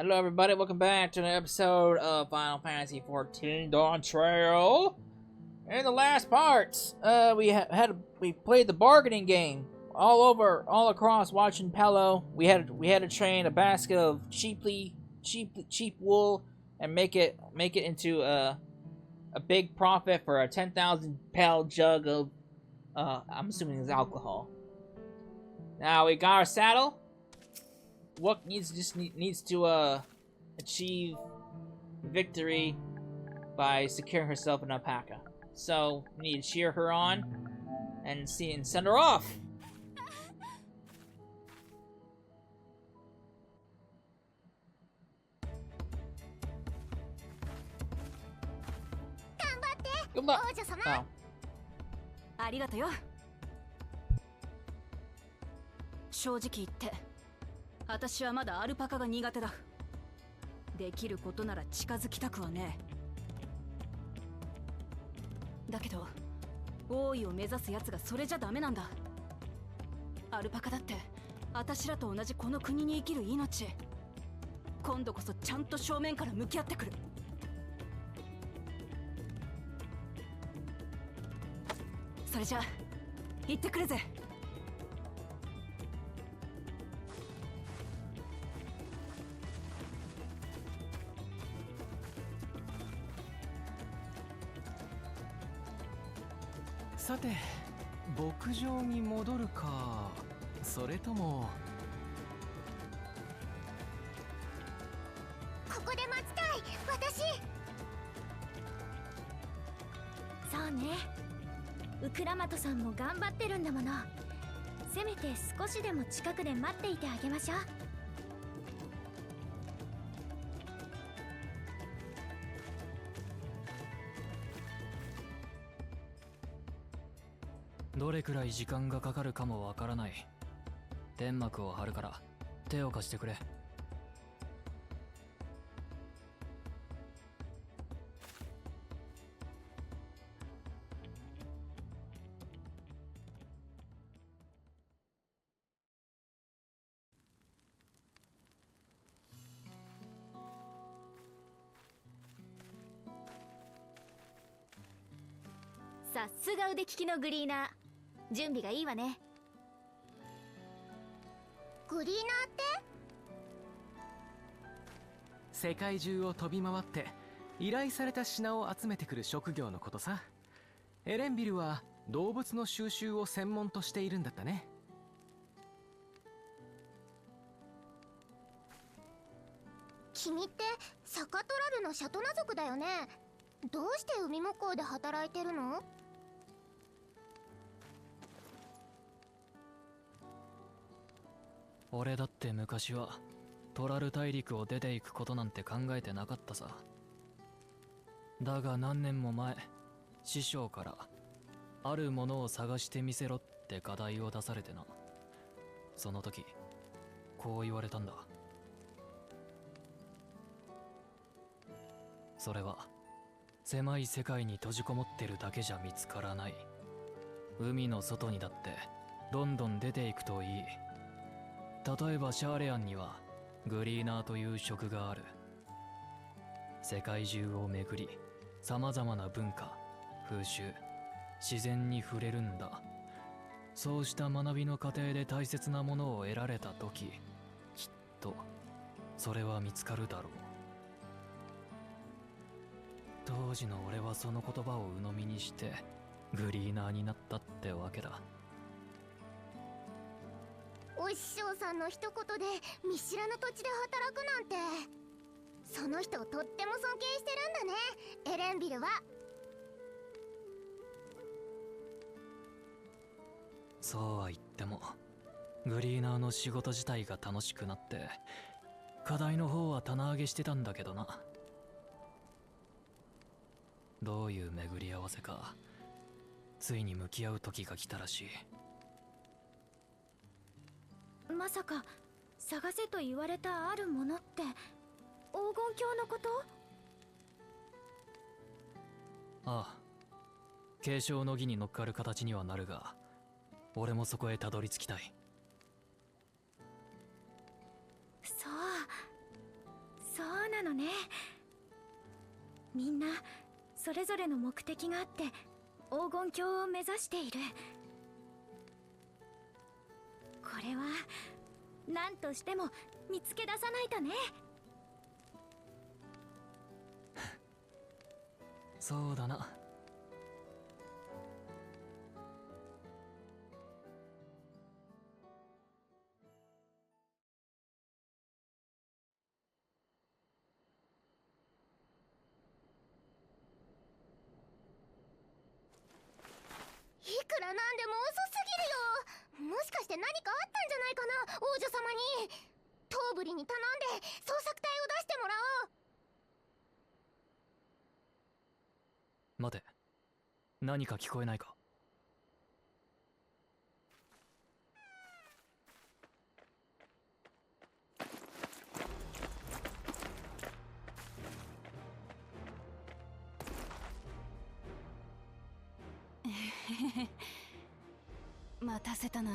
Hello everybody, welcome back to an episode of Final Fantasy XIV Dawntrail. In the last parts, we played the bargaining game all across watching Pello. We had to train a basket of cheap wool and make it into a big profit for a 10,000 pel jug of I'm assuming it's alcohol. Now we got our saddle. What needs to achieve victory by securing herself an alpaca. So we need to cheer her on and send her off. Good luck. Oh. ありがとよ。正直言って、私はまだアルパカが苦手だ。できることなら近づきたくはねえ。だけど、王位を目指す奴がそれじゃダメなんだ。アルパカだって私らと同じこの国に生きる命。今度こそちゃんと正面から向き合ってくる。それじゃ行ってくるぜ。さて、牧場に戻るか、それともここで待ちたい。私そうね、ウクラマトさんも頑張ってるんだもの。せめて少しでも近くで待っていてあげましょう。どれくらい時間がかかるかもわからない。天幕を張るから手を貸してくれ。さすが腕利きのグリーナー。準備がいいわね。グリーナーって世界中を飛び回って依頼された品を集めてくる職業のことさ。エレンビルは動物の収集を専門としているんだったね。君ってサカトラルのシャトナ族だよね。どうして海向こうで働いてるの？俺だって昔はトラル大陸を出ていくことなんて考えてなかったさ。だが何年も前、師匠からあるものを探してみせろって課題を出されてな。その時こう言われたんだ。それは狭い世界に閉じこもってるだけじゃ見つからない。海の外にだってどんどん出ていくといい。例えばシャーレアンにはグリーナーという職がある。世界中を巡り、様々な文化、風習、自然に触れるんだ。そうした学びの過程で大切なものを得られた時、きっとそれは見つかるだろう。当時の俺はその言葉を鵜呑みにしてグリーナーになったってわけだ。お師匠さんの一言で見知らぬ土地で働くなんて、その人をとっても尊敬してるんだね、エレンビルは。そうは言ってもグリーナーの仕事自体が楽しくなって課題の方は棚上げしてたんだけどな。どういう巡り合わせか、ついに向き合う時が来たらしい。まさか探せと言われたあるものって黄金鏡のこと？ああ、継承の儀に乗っかる形にはなるが、俺もそこへたどり着きたい。そう、のね。みんなそれぞれの目的があって黄金鏡を目指している。これは何としても見つけ出さないとね。そうだな。いくらなんでも遅すぎるよ。もしかして何かあったんじゃないかな、王女様に。トーブリに頼んで捜索隊を出してもらおう。待て、何か聞こえないか？待たせたな。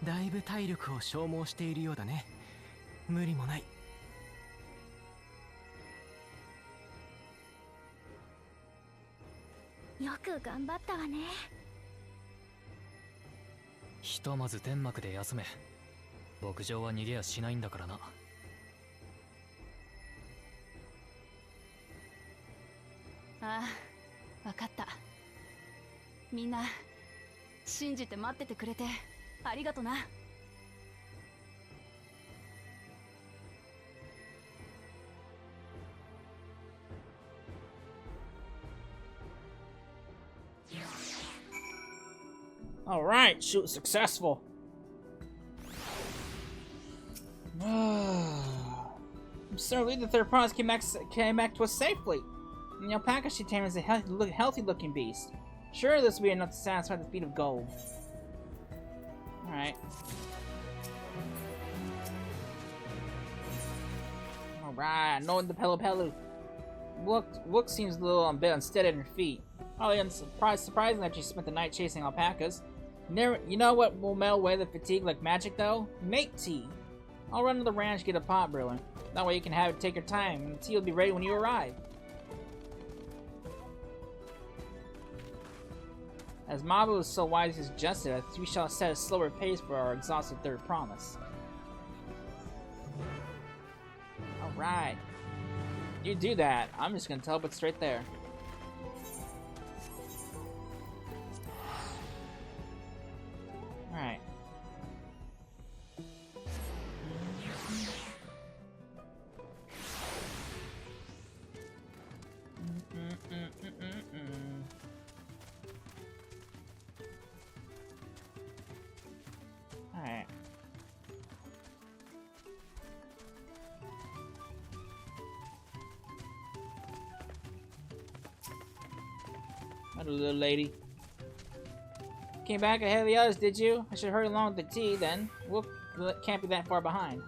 だいぶ体力を消耗しているようだね。無理もない。よく頑張ったわね。ひとまず天幕で休め。牧場は逃げやしないんだからな。ああ、わかった。みんな信じて待っててくれてありがとな。Alright, shoot successful. I'm so relieved the third promise came back to us safely. And the alpaca she tamed is a healthy looking beast. Sure, this will be enough to satisfy the speed of gold. Alright. Alright, knowing the Pelu. Look seems a little bit unsteady on her feet. Probably surprising that she spent the night chasing alpacas. You know what will melt away the fatigue like magic, though? Make tea. I'll run to the ranch, get a pot brewing. That way you can have it take your time, and the tea will be ready when you arrive. As Mabu was so wisely suggested, we shall set a slower pace for our exhausted third promise. Alright. You do that. I'm just gonna teleport straight there. Alright. Alright. Hello, little lady. Came back ahead of the others, did you? I should hurry along with the tea, then. We can't be that far behind.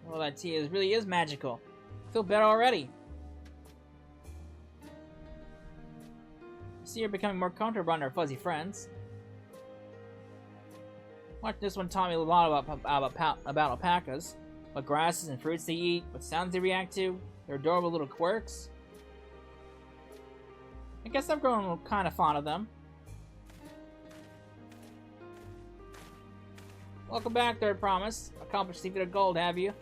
Well, that tea really is magical. I feel better already. See, you're becoming more comfortable around our fuzzy friends. Watch this one taught me a lot about alpacas. What grasses and fruits they eat, what sounds they react to, their adorable little quirks. I guess I've grown kind of fond of them. Welcome back, Third Promise. Accomplished secret of gold, have you?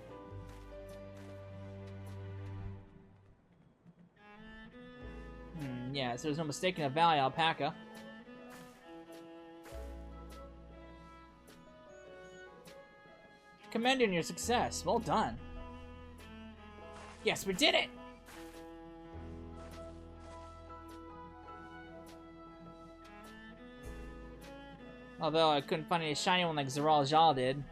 Yeah, so there's no mistaking a valley alpaca. Commend you on your success. Well done. Yes, we did it! Although I couldn't find any shiny one like Zeral Jal did.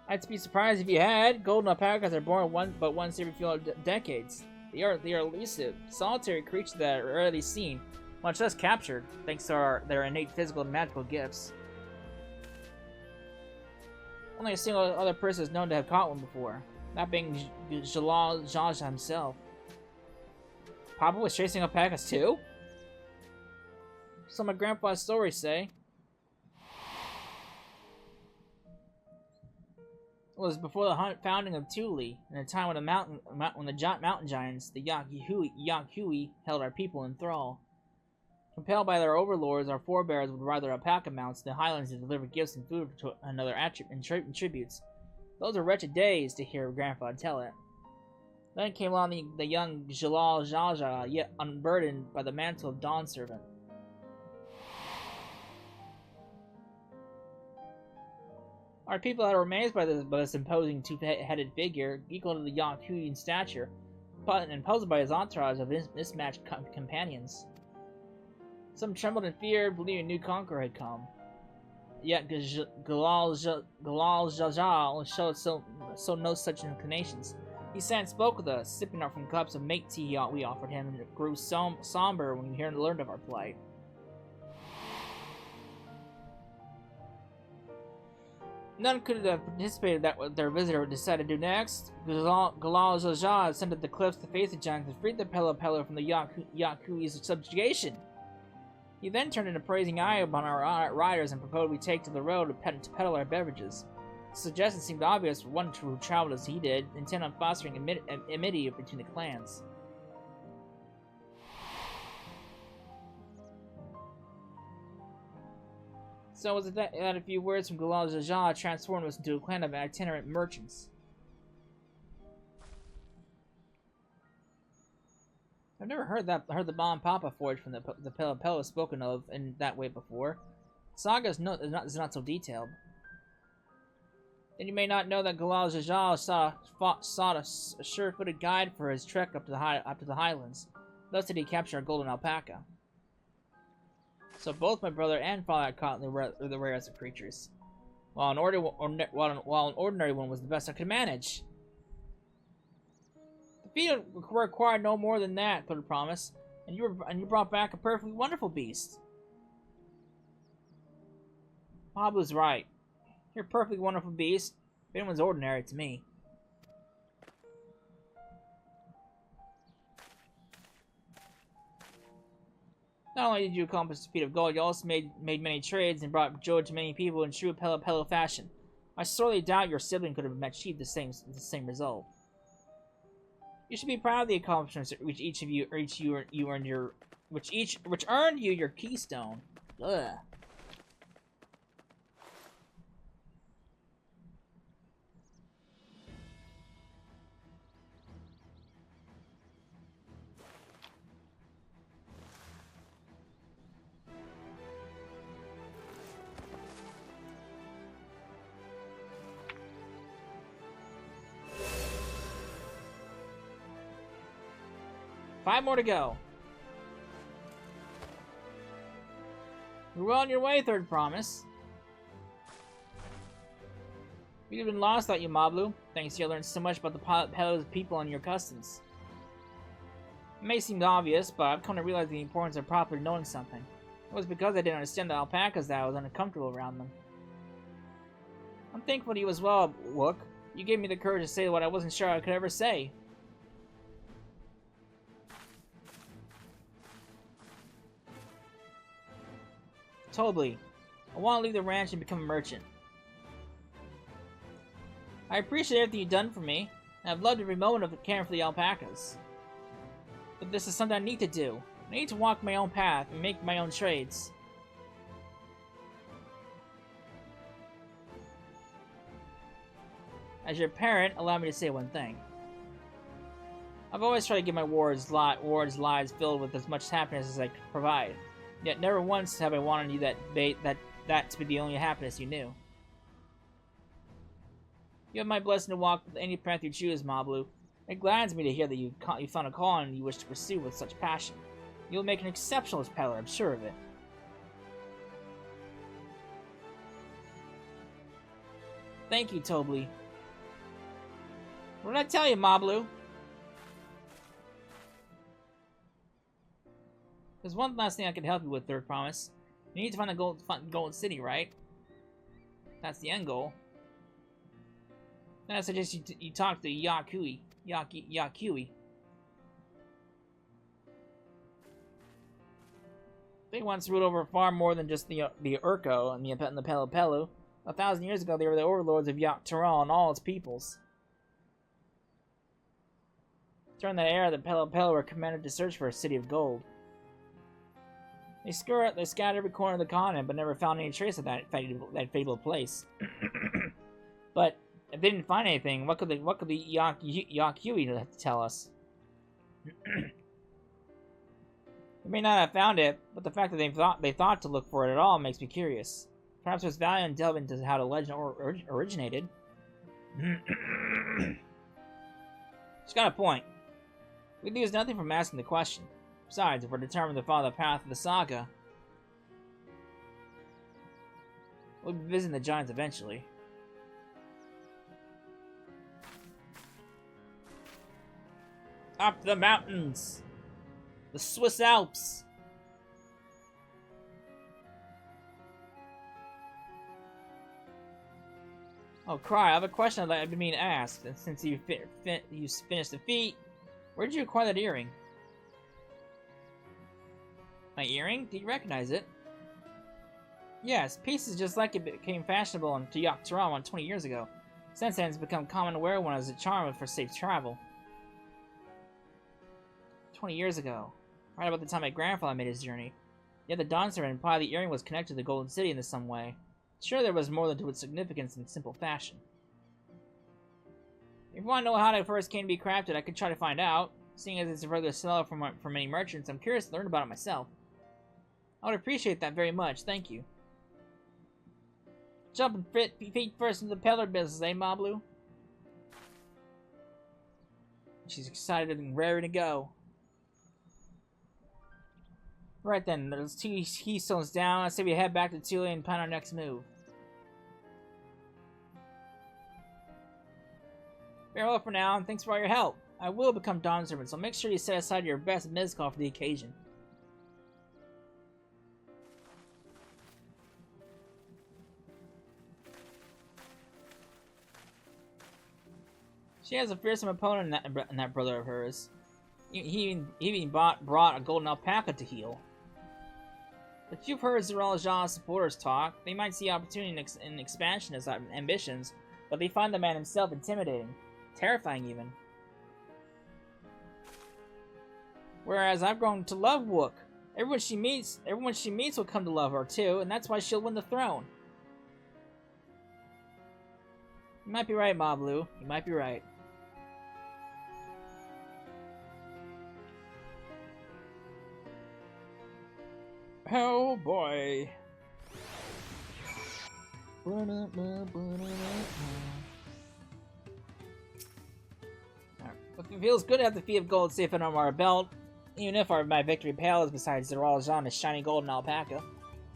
I'd be surprised if you had. Golden alpacas are born once every few decades. They are elusive, solitary creatures that are rarely seen, much less captured, thanks to their innate physical and magical gifts. Only a single other person is known to have caught one before, that being Jalal Jaja himself. Papa was chasing alpacas too? So my grandpa's stories say. It was before the founding of Yuli, in a time when the mountain giants, the Yuli, held our people in thrall. Compelled by their overlords, our forebears would ride their alpaca mounts to the highlands to deliver gifts and food and other tributes. Those were wretched days, to hear Grandpa tell it. Then came along the young Jalal Jaja, yet unburdened by the mantle of Dawn Servant. Our people that were amazed by this imposing two-headed figure, equal to the Yakuyu in stature, and puzzled by his entourage of mismatched companions. Some trembled in fear, believing a new conqueror had come. Yet Galal Jajal showed no such inclinations. He sat and spoke with us, sipping from cups of mate tea we offered him, and grew somber when he learned of our plight. None could have anticipated that what their visitor would decide to do next. Galal Jajal ascended the cliffs to face the giants and freed the Pelopello from the Yakuyu's subjugation. He then turned an appraising eye upon our riders and proposed we take to the road to peddle our beverages. The suggestion seemed obvious for one who traveled as he did, intent on fostering amity between the clans. So was it that a few words from Galal Jajal transformed us into a clan of itinerant merchants. I've never heard the Mom and Papa forge from the Pelopello spoken of in that way before. Saga is not so detailed. Then you may not know that Galal Jajal sought a sure-footed guide for his trek up to the highlands. Thus did he capture a golden alpaca. So both my brother and father had caught the rarest of creatures, while an ordinary one was the best I could manage. The feat required no more than that, Third Promise, and you brought back a perfectly wonderful beast. Pablo's right. You're a perfectly wonderful beast. If anyone's ordinary, it's me. Not only did you accomplish the feat of gold, you also made many trades and brought joy to many people in true Pelopello fashion. I sorely doubt your sibling could have achieved the same result. You should be proud of the accomplishments which earned you your keystone. Ugh. Five more to go. You're well on your way, Third Promise. You'd have been lost without you, Mablu. Thanks to you, I learned so much about the Pelopello's people and your customs. It may seem obvious, but I've come to realize the importance of properly knowing something. It was because I didn't understand the alpacas that I was uncomfortable around them. I'm thankful to you as well, Wook. You gave me the courage to say what I wasn't sure I could ever say. Totally. I want to leave the ranch and become a merchant. I appreciate everything you've done for me, and I've loved every moment of caring for the alpacas. But this is something I need to do. I need to walk my own path and make my own trades. As your parent, allow me to say one thing. I've always tried to give my wards lives filled with as much happiness as I could provide. Yet never once have I wanted you that to be the only happiness you knew. You have my blessing to walk any path you choose, Mablu. It gladdens me to hear that you found a calling you wish to pursue with such passion. You'll make an exceptional peddler, I'm sure of it. Thank you, Tobli. What did I tell you, Mablu? There's one last thing I can help you with, Third Promise. You need to find the gold city, right? That's the end goal. Then I suggest you talk to Yakui. They once ruled over far more than just the Urko and the Pelu Pelu. 1,000 years ago, they were the overlords of Dawntrail and all its peoples. During that era, the Pelu Pelu were commanded to search for a city of gold. They scoured every corner of the continent, but never found any trace of that fatal place. But if they didn't find anything, what could the Yakui tell us? They may not have found it, but the fact that they thought to look for it at all makes me curious. Perhaps there's value in delving into how the legend originated. She's got a point. We lose nothing from asking the question. Besides, if we're determined to follow the path of the saga, we'll be visiting the giants eventually. Up the mountains! The Swiss Alps! Oh, Cry, I have a question I've been meaning to ask. And since you finished the feat, where did you acquire that earring? My earring? Do you recognize it? Yes, pieces just like it became fashionable in Dawntrail 20 years ago. Since then, it's become common to wear one as a charm for safe travel. 20 years ago, right about the time my grandfather made his journey. Yet the Dawn Servant implied the earring was connected to the Golden City in some way. Sure, there was more than to its significance in simple fashion. If you want to know how it first came to be crafted, I could try to find out. Seeing as it's a regular seller for many merchants, I'm curious to learn about it myself. I would appreciate that very much, thank you. Jumping feet first into the peddler business, eh, Mablu? She's excited and raring to go. Right then, there's 2 keystones down. I say we head back to Yuli and plan our next move. Farewell for now, and thanks for all your help. I will become Dawn Servant, so make sure you set aside your best mezcal for the occasion. She has a fearsome opponent in that brother of hers. He even brought a golden alpaca to heal. But you've heard Zeralja's supporters talk. They might see opportunity in expansion as ambitions, but they find the man himself intimidating. Terrifying, even. Whereas I've grown to love Wook. Everyone she meets will come to love her, too, and that's why she'll win the throne. You might be right, Mablu. You might be right. Oh boy. It feels good to have the feat of gold safe under our belt, even if my victory pales beside Zeralja's shiny golden alpaca.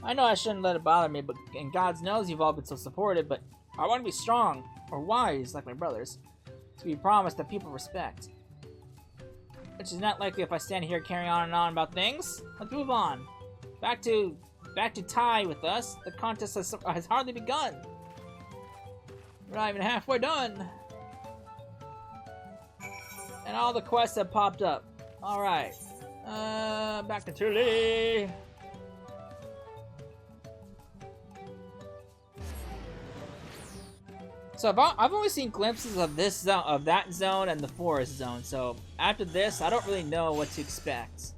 I know I shouldn't let it bother me, but and God knows you've all been so supportive, but I want to be strong, or wise, like my brothers, to be promised that people respect. Which is not likely if I stand here carrying on and on about things. Let's move on. Back to Tai with us. The contest has hardly begun. We're not even halfway done. And all the quests have popped up. Alright. Back to Yuli. So I've only seen glimpses of this zone, of that zone, and the forest zone. So after this, I don't really know what to expect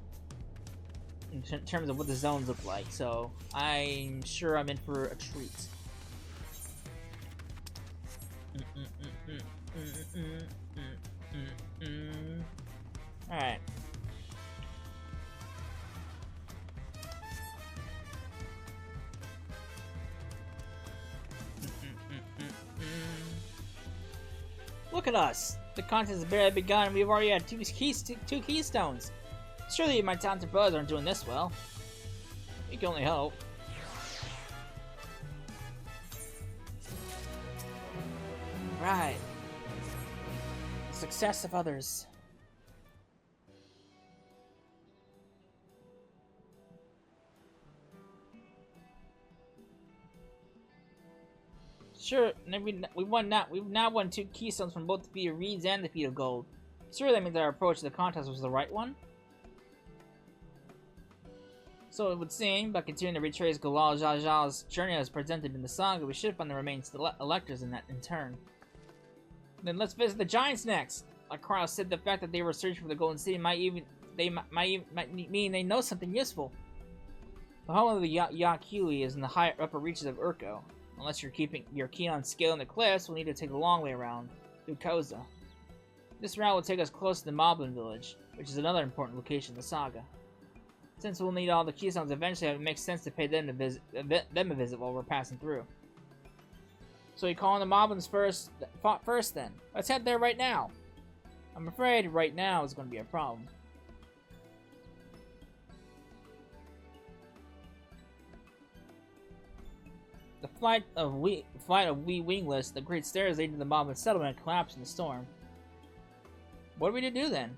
in terms of what the zones look like. So I'm sure I'm in for a treat. All right. Look at us! The contest has barely begun and we've already had two keystones. Surely my talented brothers aren't doing this well. We can only hope. Right. Success of others. Sure, we've now won 2 keystones from both the feat of reeds and the feat of gold. Sure, that means our approach to the contest was the right one. So it would seem, by continuing to retrace Galal Jajal's journey as presented in the saga, we should find the remaining electors in turn. Then let's visit the giants next. Like Carl said, the fact that they were searching for the Golden City might mean they know something useful. The home of the Yuli is in the higher upper reaches of Urko. Unless you're keen on scaling the cliffs, we'll need to take the long way around, through Koza. This route will take us close to the Moblin village, which is another important location in the saga. Since we'll need all the keystones eventually, it makes sense to pay them a visit while we're passing through. So you calling the Moblins first then? Let's head there right now. I'm afraid right now is going to be a problem. The flight of wee wingless, the great stairs leading to the Moblin settlement collapsed in the storm. What are we to do then?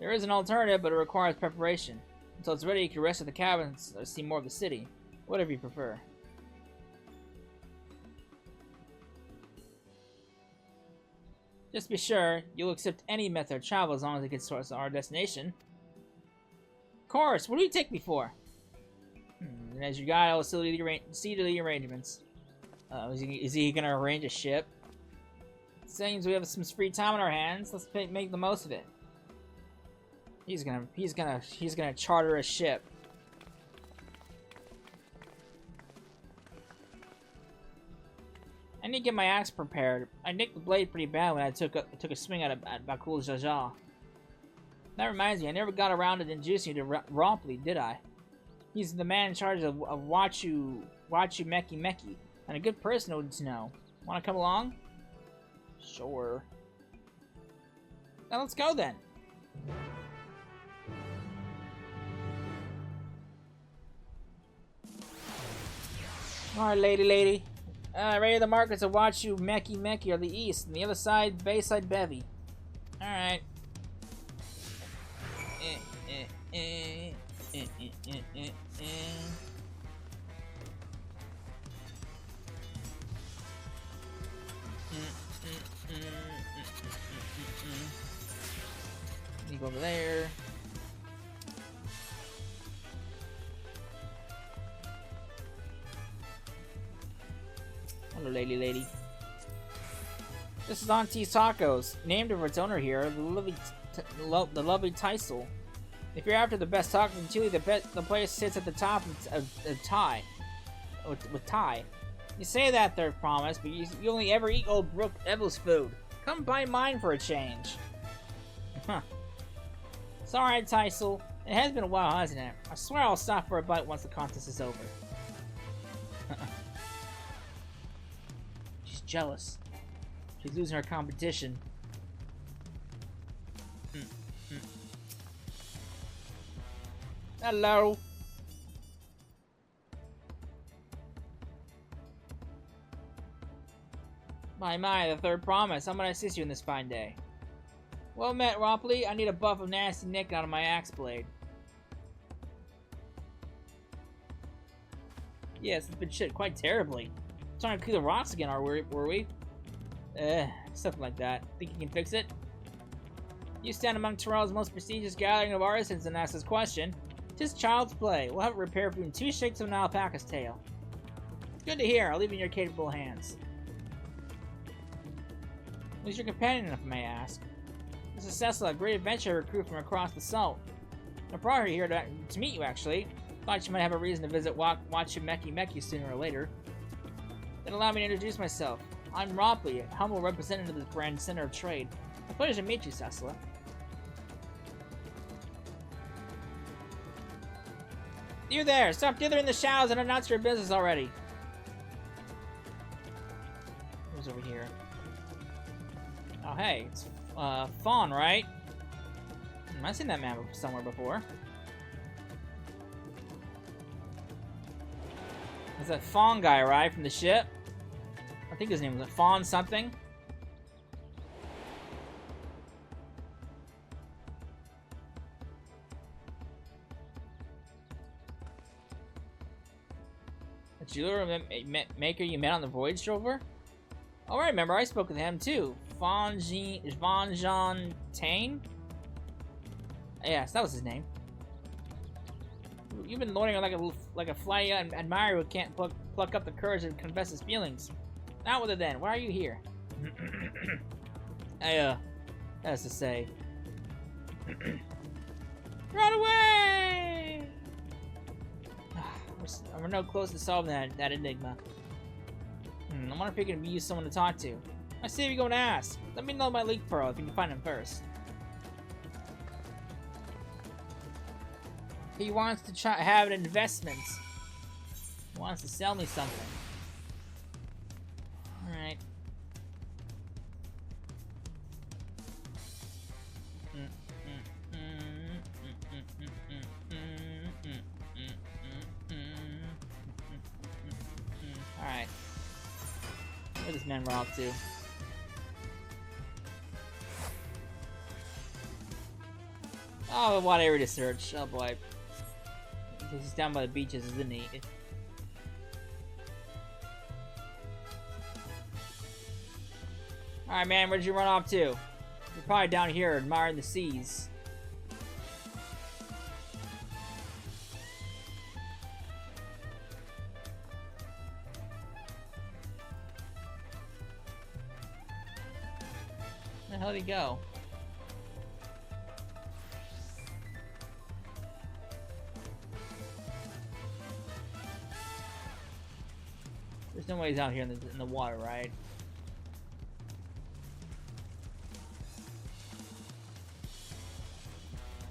There is an alternative, but it requires preparation. Until it's ready, you can rest at the cabins or see more of the city. Whatever you prefer. Just be sure, you'll accept any method of travel as long as it gets to our destination. Of course, what do you take me for? And as your guide, I will see to the arrangements. Is he gonna arrange a ship? Seems we have some free time on our hands. Let's make the most of it. He's gonna charter a ship. I need to get my axe prepared. I nicked the blade pretty bad when I took a swing at Bakul Jaja. That reminds me, I never got around to introducing you to Rompley, did I? He's the man in charge of Wachu Meki, and a good person to know. Want to come along? Sure. Now let's go then. Alright, lady. Ready the markets of Wachu Meki are the east, and the other side, Bayside Bevy. Alright. You go over there. Hello, lady. This is Auntie's Tacos, named for its owner here, the lovely Teisel. If you're after the best tacos in Chile, the place sits at the top of Thai. With Thai. You say that, Third Promise, but you only ever eat old Brooke Evel's food. Come buy mine for a change. Huh. It's alright, Teisel. It has been a while, hasn't it? I swear I'll stop for a bite once the contest is over. She's jealous. She's losing her competition. Hello. My, the Third Promise. How might I assist you in this fine day? Well met, Rompley. I need a buff of nasty nick out of my axe blade. Yes, it's been shit quite terribly. Trying to clear the rocks again, were we? Something like that. Think you can fix it? You stand among Terrell's most prestigious gathering of artisans and ask this question. 'Tis child's play. We'll have it repaired between 2 shakes of an alpaca's tail. Good to hear. I'll leave it in your capable hands. Who's your companion, if I may ask? This is Cecil, a great adventure recruit from across the salt. I brought her here to meet you, actually. Thought she might have a reason to visit Wachu Meki sooner or later. Then allow me to introduce myself. I'm Rompley, a humble representative of the Grand Center of Trade. A pleasure to meet you, Cecil. You there! Stop dithering in the shadows and announce your business already! Who's over here? Oh, hey. It's, Fawn, right? I've seen that man somewhere before. It's that Fawn guy, right? From the ship? I think his name was Fawn something. The jeweler maker you met on the voyage over? Oh, I remember. I spoke with him too. Van Jean Tane? Yes, that was his name. You've been loitering like a fly admirer who can't pluck up the courage to confess his feelings. Out with it then. Why are you here? That's to say. Run away! We're no close to solving that enigma. I wonder if you can use someone to talk to. I see if you go and ask. Let me know my leak pearl if you can find him first. He wants to have an investment. He wants to sell me something. Alright. Alright. Where this man run off to? Oh, what area to search? Oh boy. He's down by the beaches, isn't he? Alright, man, where'd you run off to? You're probably down here admiring the seas. Where the hell did he go? There's no way he's out here in the water, right?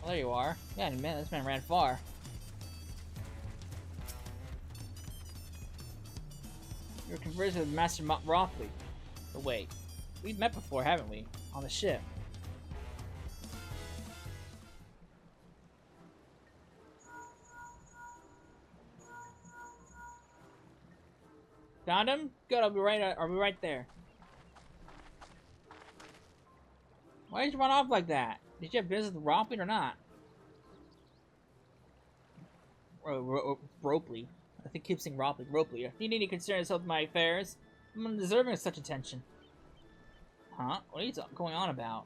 Well, there you are. Yeah, man, this man ran far. You're conversing with Master Rothley. But wait, we've met before, haven't we? On the ship. Found him? Good, I'll be right there. Why did you run off like that? Did you have business with Rothley or not? Ropley. I think keep saying Ropley. Ropley. If you need to concern yourself with my affairs, I'm undeserving of such attention. Huh? What are you going on about?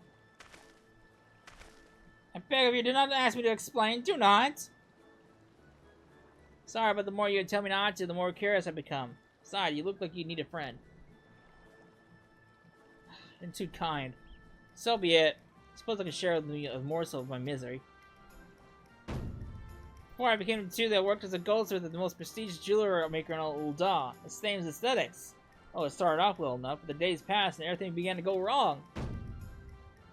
I beg of you, do not ask me to explain. Do not! Sorry, but the more you tell me not to, the more curious I become. Besides, you look like you need a friend. You're too kind. So be it. I suppose I can share with you a morsel of my misery. Before I became the two that worked as a goldsmith at the most prestigious jeweler maker in Ul'dah. Its name is Aesthetics. Oh, it started off well enough, but the days passed and everything began to go wrong.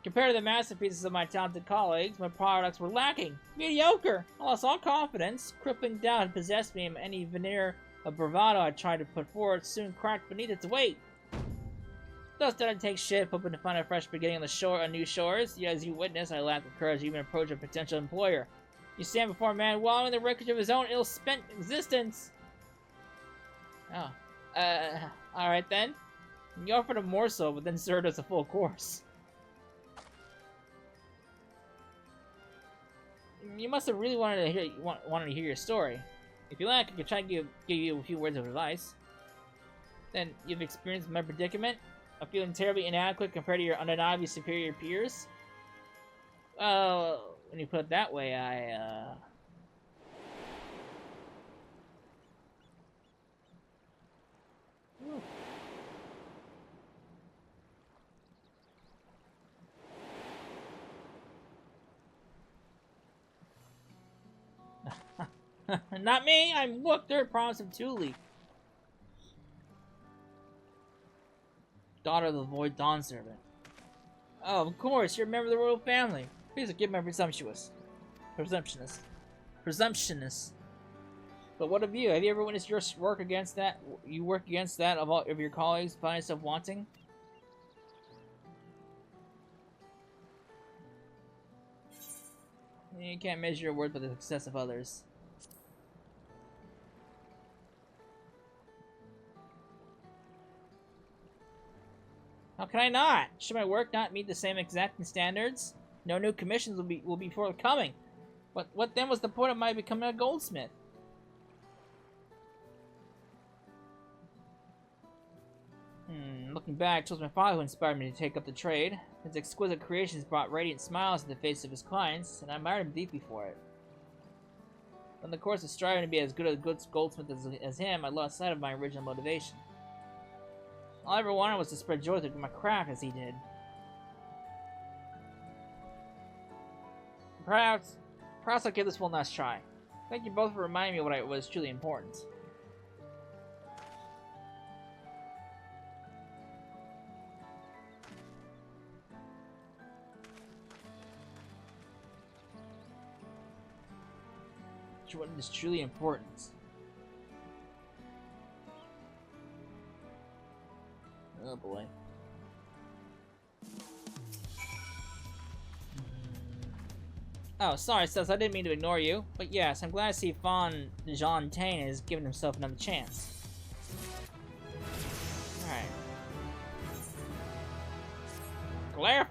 Compared to the masterpieces of my talented colleagues, my products were lacking. Mediocre! I lost all confidence. Crippling doubt had possessed me, and any veneer of bravado I tried to put forward soon cracked beneath its weight. Thus did I take ship, hoping to find a fresh beginning on new shores. Yet, as you witness, I lacked the courage to even approach a potential employer. You stand before a man wallowing in the wreckage of his own ill-spent existence. Oh. Alright then. You offered a morsel, but then served us a full course. You must have really wanted to hear your story. If you like, I could try to give you a few words of advice. Then, you've experienced my predicament? I'm feeling terribly inadequate compared to your undeniably superior peers? Well, when you put it that way, Not me! I'm Look, third promise of Yuli. Daughter of the Void Dawn Servant. Oh, of course, you're a member of the royal family. Please forgive my presumptuousness. But what of you? Have you ever witnessed your work against that? You work against that of all of your colleagues, find yourself wanting? You can't measure your worth by the success of others. How can I not? Should my work not meet the same exacting standards? No new commissions will be forthcoming. What then was the point of my becoming a goldsmith? Looking back, it was my father who inspired me to take up the trade. His exquisite creations brought radiant smiles to the face of his clients, and I admired him deeply for it. In the course of striving to be as good a goldsmith as him, I lost sight of my original motivation. All I ever wanted was to spread joy through my craft as he did. Perhaps I'll give this one last try. Thank you both for reminding me of what was truly important. What is truly important. Oh boy. Oh, sorry, Sus, I didn't mean to ignore you. But yes, I'm glad to see Fawn Jean Tain has given himself another chance. Alright. Glare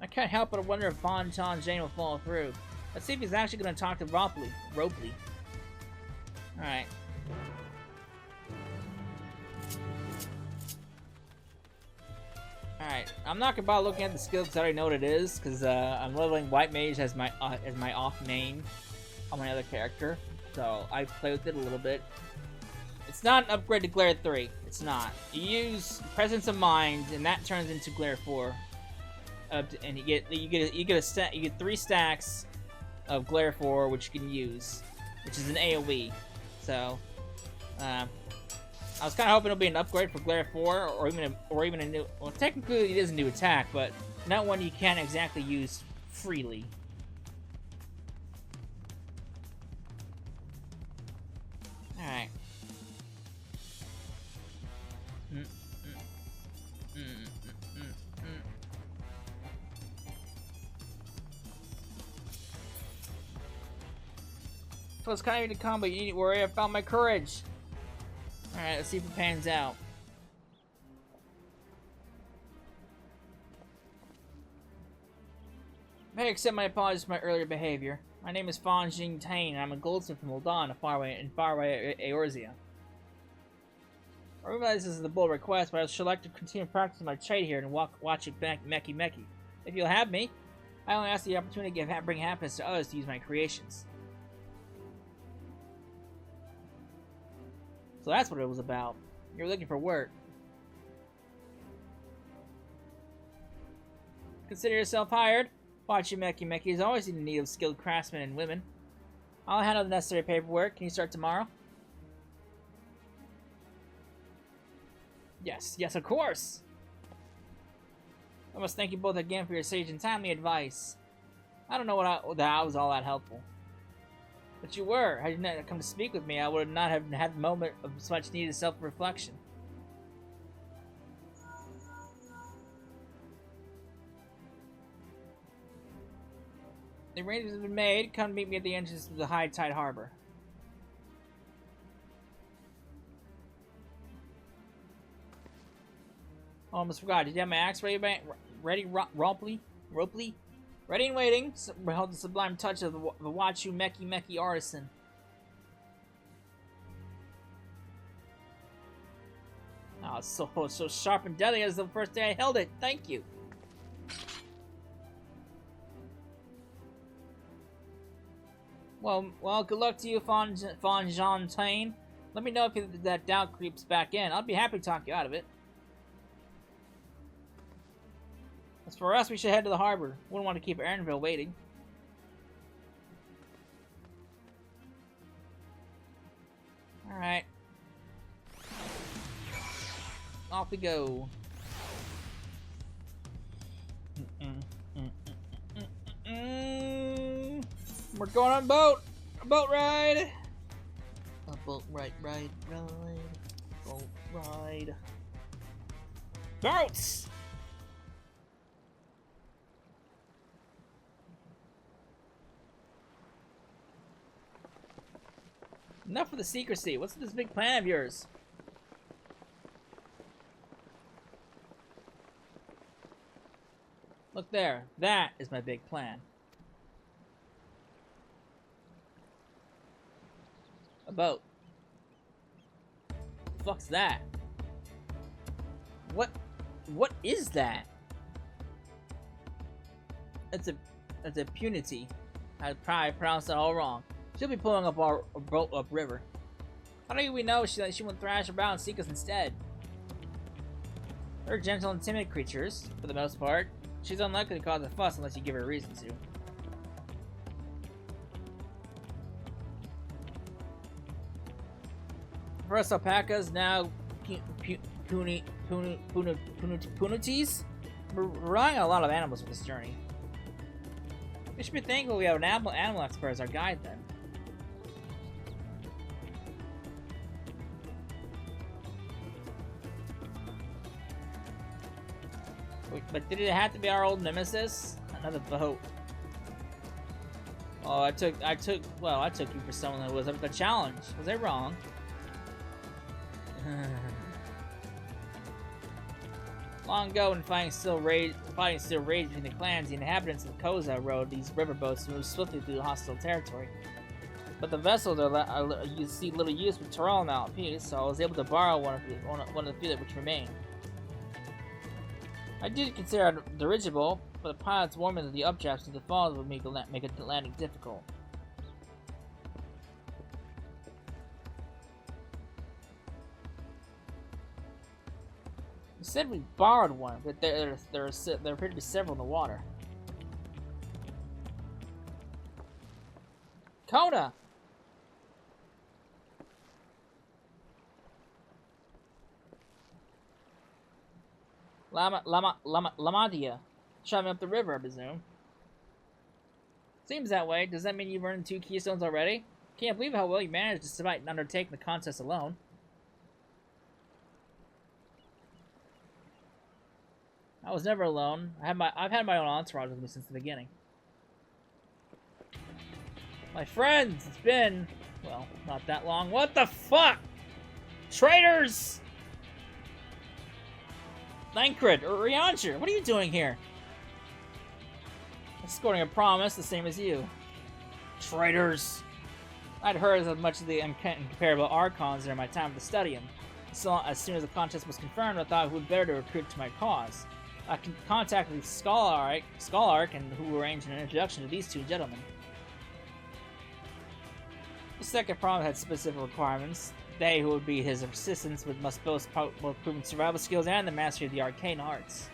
I can't help but wonder if Fawn Jean Tain will follow through. Let's see if he's actually going to talk to Ropley. Alright. Alright. I'm not going to bother looking at the skills because I already know what it is. Because I'm leveling White Mage as my off main on my other character. So I play with it a little bit. It's not an upgrade to Glare 3. It's not. You use Presence of Mind and that turns into Glare 4. And you get 3 stacks of Glare 4, which you can use, which is an AoE. So, I was kind of hoping it'll be an upgrade for Glare 4, or even a new. Well, technically it is a new attack, but not one you can't exactly use freely. All right. So it's kind of in the combo, you need to worry, I found my courage. Alright, let's see if it pans out. May I accept my apologies for my earlier behavior. My name is Fawn Jing Tain, and I'm a goldsmith from Uldan, in faraway Eorzea. I realize this is a bold request, but I should like to continue practicing my trade here and watch it back Meki. If you'll have me, I only ask the opportunity to bring happiness to others to use my creations. So that's what it was about. You're looking for work. Consider yourself hired. Wachi Meki is always in need of skilled craftsmen and women. I'll handle the necessary paperwork. Can you start tomorrow? Yes, of course! I must thank you both again for your sage and timely advice. I don't know that I was all that helpful. But you were. Had you not come to speak with me, I would not have had a moment of so much needed self-reflection. The arrangements have been made. Come meet me at the entrance to the High Tide Harbor. Oh, I almost forgot. Did you have my axe ready, Ropley? Ready and waiting. Behold the sublime touch of the Wachu Meki artisan. Oh, it's so sharp and deadly as the first day I held it. Thank you. Well, good luck to you, Fawn Jean Tain. Let me know if that doubt creeps back in. I'll be happy to talk you out of it. As for us, we should head to the harbor. Wouldn't want to keep Erinville waiting. Alright. Off we go. We're going on a boat! A boat ride! A boat ride. Boat ride. Boats! Enough of the secrecy. What's this big plan of yours? Look there. That is my big plan. A boat. What the fuck's that? What is that? It's a punity. I probably pronounced that all wrong. She'll be pulling up our boat upriver. How do we know she won't thrash about and seek us instead? They're gentle and timid creatures, for the most part. She's unlikely to cause a fuss unless you give her a reason to. First alpacas, now punities. We're relying on a lot of animals for this journey. We should be thankful we have an animal expert as our guide then. But did it have to be our old nemesis? Another boat. Oh, I took you for someone who was up to the challenge. Was I wrong? Long ago, when fighting still raged between the clans, the inhabitants of Koza rode these riverboats to move swiftly through hostile territory. But the vessels you see little use with Tyrell now at peace, so I was able to borrow one of the few that which remained. I did consider it dirigible, but the pilots warned me that the updrafts through the falls would make the landing difficult. You said we borrowed one, but there appear to be several in the water. Kona! Lamadia. Traveling up the river, I presume. Seems that way. Does that mean you've earned 2 keystones already? Can't believe how well you managed despite undertaking the contest alone. I was never alone. I've had my own entourage with me since the beginning. My friends, it's been, well, not that long. What the fuck? Traitors! Lankrid, or Riancher, what are you doing here? Escorting a promise, the same as you. Traitors! I'd heard as much of the incomparable Archons during my time at the Studium. So, as soon as the contest was confirmed, I thought it would be better to recruit to my cause. I contacted Scholark, and who arranged an introduction to these 2 gentlemen. The second promise had specific requirements. They who would be his assistants must both proven survival skills and the mastery of the arcane arts.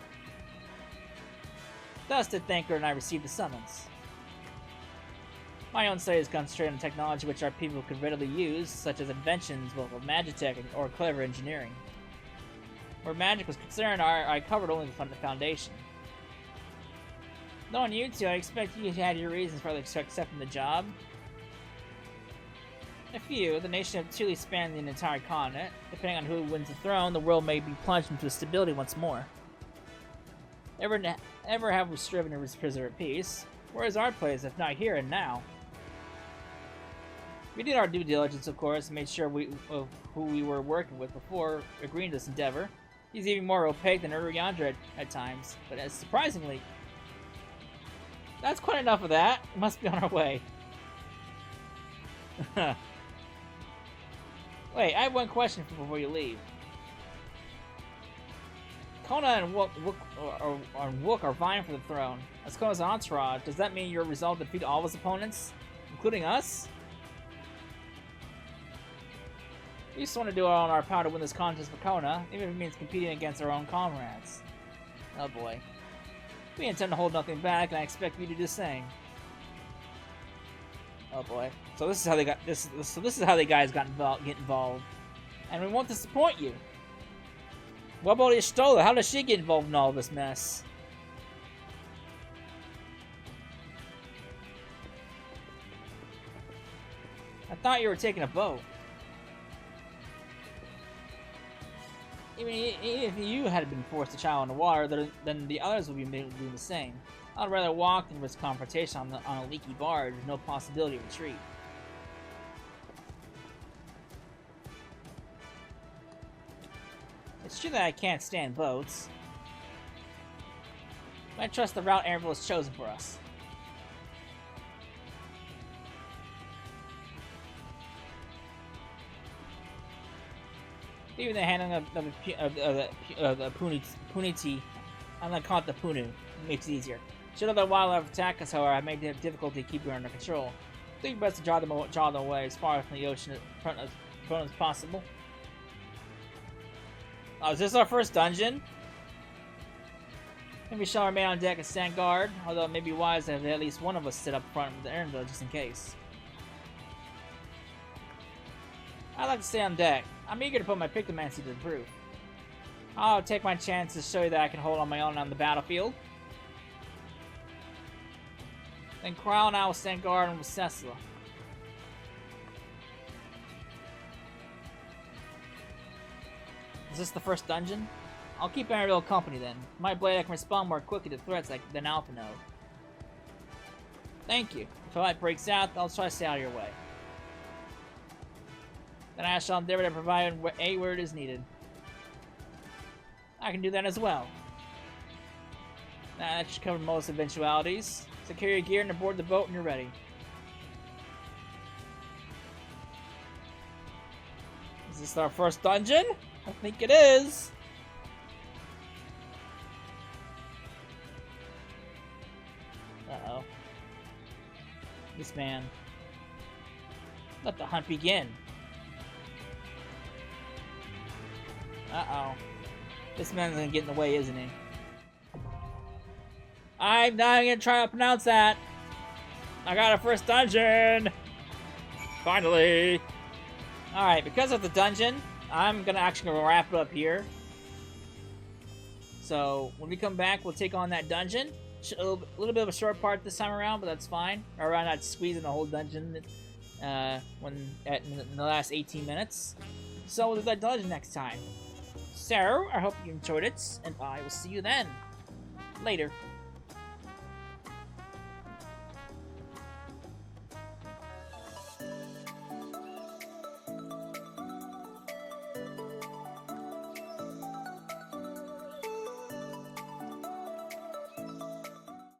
Thus did Thanker and I receive the summons. My own studies concentrate on technology which our people could readily use, such as inventions of magitech or clever engineering. Where magic was concerned, I covered only the foundation. Knowing you two, I expect you had your reasons for accepting the job. A few, the nation of Yuli spans the entire continent. Depending on who wins the throne, the world may be plunged into stability once more. Ever have we striven to preserve peace? Where is our place, if not here and now? We did our due diligence, of course, and made sure of who we were working with before agreeing to this endeavor. He's even more opaque than Uriandra at times, but surprisingly... That's quite enough of that. We must be on our way. Wait, I have one question before you leave. Kona and Wook are vying for the throne. As Kona's entourage, does that mean you're resolved to defeat all of his opponents? Including us? We just want to do all in our power to win this contest for Kona, even if it means competing against our own comrades. Oh boy. We intend to hold nothing back, and I expect you to do the same. Oh boy. So this is how they got this. So this is how the guys get involved, and we won't disappoint you. What about Ishtola? How does she get involved in all this mess? I thought you were taking a boat. Even if you had been forced to travel in the water, then the others would be doing the same. I'd rather walk than risk confrontation on a leaky barge with no possibility of retreat. It's true that I can't stand boats. But I trust the route Anvil has chosen for us. Even the handling of the puniti, I'm gonna call it the punu. It makes it easier. Should other wildlife attack us, however, I made it difficulty keeping her under control. I think best to draw them away as far from the ocean as possible. Oh, is this our first dungeon? Maybe we shall remain on deck and stand guard, although it may be wise to have at least one of us sit up front of the anvil just in case. I'd like to stay on deck. I'm eager to put my pictomancy to the proof. I'll take my chance to show you that I can hold on my own on the battlefield. Then Crow and I will stand guard with Cecil. Is this the first dungeon? I'll keep Ariel company then. My blade I can respond more quickly to threats than Alpha know. Thank you. If a fight breaks out, I'll try to stay out of your way. Then I shall endeavor to provide aid where it is needed. I can do that as well. That should cover most eventualities. Secure your gear and aboard the boat when you're ready. Is this our first dungeon? I think it is. Uh-oh. This man. Let the hunt begin. Uh-oh. This man's gonna get in the way, isn't he? I'm not gonna try to pronounce that. I got a first dungeon! Finally! Alright, because of the dungeon, I'm actually gonna wrap it up here. So, when we come back, we'll take on that dungeon. A little bit of a short part this time around, but that's fine. Or I'm not squeezing the whole dungeon in the last 18 minutes. So, we'll do that dungeon next time. So, I hope you enjoyed it, and I will see you then. Later.